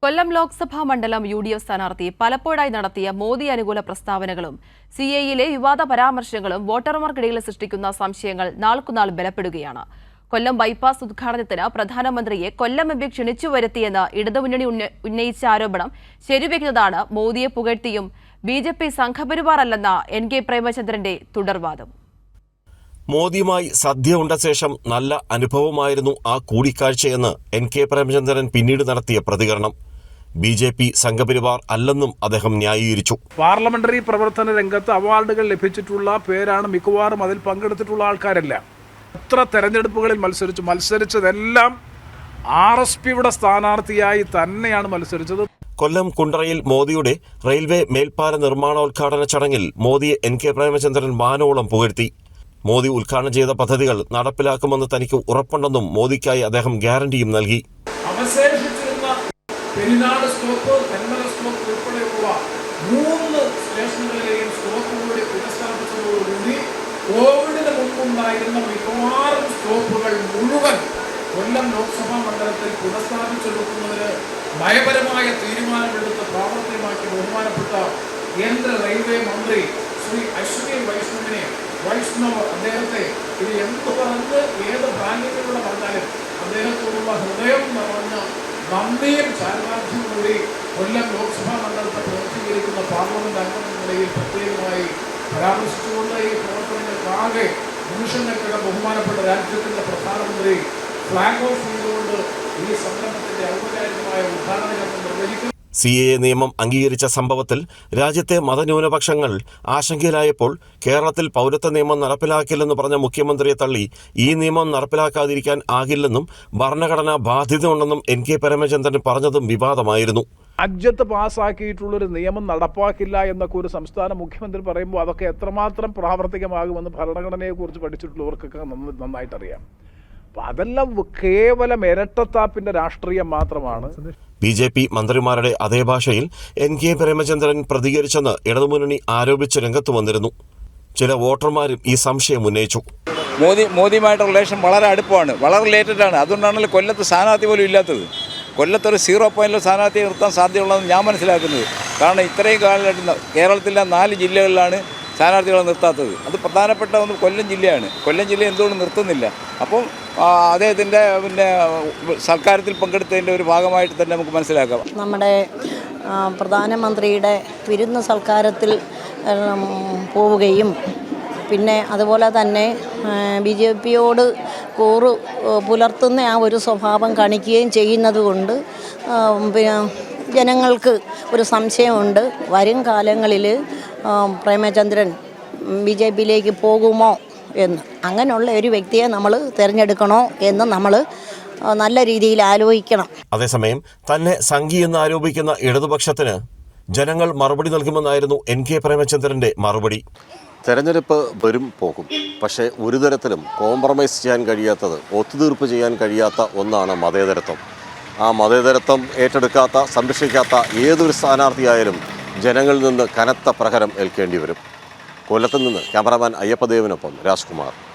കൊല്ലം ലോക്സഭാ മണ്ഡലം UDF സ്ഥാനാർത്ഥി പലപ്പോഴായി നടത്തിയ മോദി അനുകൂല പ്രസ്താവനകളും CAA-യിലെ വിവാദ പരാമർശങ്ങളും വോട്ടർമാർക്കിടയിൽ സൃഷ്ടിക്കുന്ന സംശയങ്ങൾ നാൾക്കുനാൾ ബലപ്പെടുകയാണ്. കൊല്ലം ബൈപ്പാസ് ഉദ്ഘാടനത്തിന് പ്രധാനമന്ത്രിയെ കൊല്ലം MP ക്ഷണിച്ചു വരുത്തിയെന്ന് ഇടതുമുന്നണി ഉന്നയിച്ച ആരോപണം ശരിവെക്കുന്നതാണ് മോദിയെ പുകഴ്ത്തിയും BJP സംഘപരിവാർ അല്ലെന്ന NK പ്രേമചന്ദ്രന്റെ തുടർവാദം. മോദിയുമായി സദ്യ ഉണ്ട ശേഷം നല്ല അനുഭവമായിരുന്നു ആ കൂടിക്കാഴ്ചയെന്ന് NK പ്രേമചന്ദ്രൻ പിന്നീട് നടത്തിയ പ്രതികരണം. BJP സംഘപരിവാർ അല്ലെന്നും അദ്ദേഹം ന്യായീകരിച്ചു. പാർലമെന്ററി പ്രവർത്തന രംഗത്ത് അവാർഡുകൾ ലഭിച്ചിട്ടുള്ള പേരാണ് മിക്കവാറും അതിൽ പങ്കെടുത്തിട്ടുള്ള ആൾക്കാരല്ല. എത്ര തെരഞ്ഞെടുപ്പുകളിൽ മത്സരിച്ചതെല്ലാം RSPയുടെ സ്ഥാനാർത്ഥിയായി തന്നെയാണ് മത്സരിച്ചത്. കൊല്ലം കുണ്ടറയിൽ മോദിയുടെ റെയിൽവേ മേൽപ്പാല നിർമ്മാണോദ്ഘാടന ചടങ്ങിൽ മോദിയെ NK പ്രേമചന്ദ്രൻ വാനോളം പുകഴ്ത്തി. മോദി ഉദ്ഘാടനം ചെയ്ത പദ്ധതികൾ നടപ്പിലാക്കുമെന്ന് തനിക്ക് ഉറപ്പുണ്ടെന്നും മോദിക്കായി അദ്ദേഹം ഗ്യാരണ്ടിയും നൽകി. അവശേഷിച്ചിരുന്ന പെരിനാട് സ്റ്റോപ്പ്, തെന്മല സ്റ്റോപ്പ് ഉൾപ്പെടെയുള്ള 3 സ്റ്റേഷനുകളിലെയും സ്റ്റോപ്പുകളുടെ പുനഃസ്ഥാപിച്ചതോടുകൂടി കോവിഡിന് മുമ്പുണ്ടായിരുന്ന മിക്കവാറും സ്റ്റോപ്പുകൾ മുഴുവൻ കൊല്ലം ലോക്സഭാ മണ്ഡലത്തിൽ പുനഃസ്ഥാപിച്ചെടുക്കുന്നതിന് നയപരമായ തീരുമാനമെടുത്ത് പ്രാവർത്തികമാക്കി ബഹുമാനപ്പെട്ട കേന്ദ്ര റെയിൽവേ മന്ത്രി ശ്രീ അശ്വിനി വൈഷ്ണവ് അദ്ദേഹത്തെ ഇത് എന്ത് പറഞ്ഞ് ഏത് ബാങ്കിലൂടെ പറഞ്ഞാലും അദ്ദേഹത്തോടുള്ള ഹൃദയം നിറഞ്ഞ നന്ദിയും ചാരിതാർത്ഥ്യവും കൂടി കൊല്ലം ലോക്സഭാ മണ്ഡലത്തെ പ്രതിനിധീകരിക്കുന്ന പാർലമെന്റ് അംഗമെന്ന നിലയിൽ പ്രത്യേകമായി പരാമർശിച്ചുകൊണ്ട് ഈ പ്രവർത്തനങ്ങൾക്കാകെ നിമിഷങ്ങൾക്കകം ബഹുമാനപ്പെട്ട രാജ്യത്തിന്റെ പ്രധാനമന്ത്രി ഫ്ലാഗ് ഓഫ് ചെയ്തുകൊണ്ട് ഈ സംരംഭത്തിന്റെ ഔപചാരികമായ ഉദ്ഘാടന കർമ്മം നിർവഹിക്കും. CAA നിയമം അംഗീകരിച്ച സംഭവത്തിൽ രാജ്യത്തെ മതന്യൂനപക്ഷങ്ങൾ ആശങ്കയിലായപ്പോൾ കേരളത്തിൽ പൗരത്വ നിയമം നടപ്പിലാക്കില്ലെന്ന് പറഞ്ഞ മുഖ്യമന്ത്രിയെ തള്ളി ഈ നിയമം നടപ്പിലാക്കാതിരിക്കാൻ ആകില്ലെന്നും ഭരണഘടനാ ബാധ്യതയുണ്ടെന്നും NK പ്രേമചന്ദ്രൻ പറഞ്ഞതും വിവാദമായിരുന്നു. രാജ്യത്ത് പാസ്സാക്കിയിട്ടുള്ളൊരു നിയമം നടപ്പാക്കില്ല എന്നൊക്കെ ഒരു സംസ്ഥാന മുഖ്യമന്ത്രി പറയുമ്പോൾ അതൊക്കെ എത്രമാത്രം പ്രാവർത്തികമാകുമെന്ന് ഭരണഘടനയെക്കുറിച്ച് പഠിച്ചിട്ടുള്ളവർക്കൊക്കെ നന്നായിട്ടറിയാം. അപ്പം അതെല്ലാം കേവലം ഇരട്ടത്താപ്പിൻ്റെ രാഷ്ട്രീയം മാത്രമാണ്. BJP മന്ത്രിമാരുടെ അതേ ഭാഷയിൽ NK പ്രേമചന്ദ്രൻ പ്രതികരിച്ചെന്ന് ഇടതുമുന്നണി ആരോപിച്ച് രംഗത്ത് വന്നിരുന്നു. ചില വോട്ടർമാരും ഈ സംശയം ഉന്നയിച്ചു. മോദിയുമായിട്ട് റിലേഷൻ വളരെ അടുപ്പമാണ്, വളരെ റിലേറ്റഡ് ആണ്. അതുകൊണ്ടാണല്ലോ കൊല്ലത്ത് സ്ഥാനാർത്ഥി പോലും ഇല്ലാത്തത്. കൊല്ലത്തൊരു 0 പോയിന്റിൽ സ്ഥാനാർത്ഥിയെ നിർത്താൻ സാധ്യതയുള്ളതെന്ന് ഞാൻ മനസ്സിലാക്കുന്നത്. കാരണം ഇത്രയും കാലമായിട്ട് കേരളത്തിലെ 4 ജില്ലകളിലാണ് സ്ഥാനാർത്ഥികളെ നിർത്താത്തത്. അത് പ്രധാനപ്പെട്ട ഒന്ന് കൊല്ലം ജില്ലയാണ്. കൊല്ലം ജില്ല എന്തുകൊണ്ട് നിർത്തുന്നില്ല? അപ്പം അദ്ദേഹത്തിൻ്റെ സൽക്കാരത്തിൽ പങ്കെടുത്തതിൻ്റെ ഒരു ഭാഗമായിട്ട് തന്നെ നമുക്ക് മനസ്സിലാക്കാം. നമ്മുടെ പ്രധാനമന്ത്രിയുടെ വിരുന്ന് സൽക്കാരത്തിൽ പോവുകയും പിന്നെ അതുപോലെ തന്നെ BJPയോട് കൂറ് പുലർത്തുന്ന ആ ഒരു സ്വഭാവം കാണിക്കുകയും ചെയ്യുന്നത് കൊണ്ട് പിന്നെ ജനങ്ങൾക്ക് ഒരു സംശയമുണ്ട്. വരും കാലങ്ങളിൽ പ്രേമചന്ദ്രൻ BJPയിലേക്ക് പോകുമോ എന്ന്. അങ്ങനെയുള്ള ഒരു വ്യക്തിയെ നമ്മൾ തിരഞ്ഞെടുക്കണോ എന്ന് നമ്മൾ നല്ല രീതിയിൽ ആലോചിക്കണം. അതേസമയം തന്നെ സംഘിയെന്ന് ആരോപിക്കുന്ന ഇടതുപക്ഷത്തിന് ജനങ്ങൾ മറുപടി നൽകുമെന്നായിരുന്നു NK പ്രേമചന്ദ്രന്റെ മറുപടി. തെരഞ്ഞെടുപ്പ് വരും പോകും, പക്ഷേ ഒരു തരത്തിലും കോംപ്രമൈസ് ചെയ്യാൻ കഴിയാത്തത്, ഒത്തുതീർപ്പ് ചെയ്യാൻ കഴിയാത്ത ഒന്നാണ് മതേതരത്വം. ആ മതേതരത്വം ഏറ്റെടുക്കാത്ത, സംരക്ഷിക്കാത്ത ഏതൊരു സ്ഥാനാർത്ഥിയായാലും ജനങ്ങളിൽ നിന്ന് കനത്ത പ്രഹരം ഏൽക്കേണ്ടി വരും. കൊല്ലത്ത് നിന്ന് ക്യാമറാമാൻ അയ്യപ്പദേവിനൊപ്പം രാജ്കുമാർ.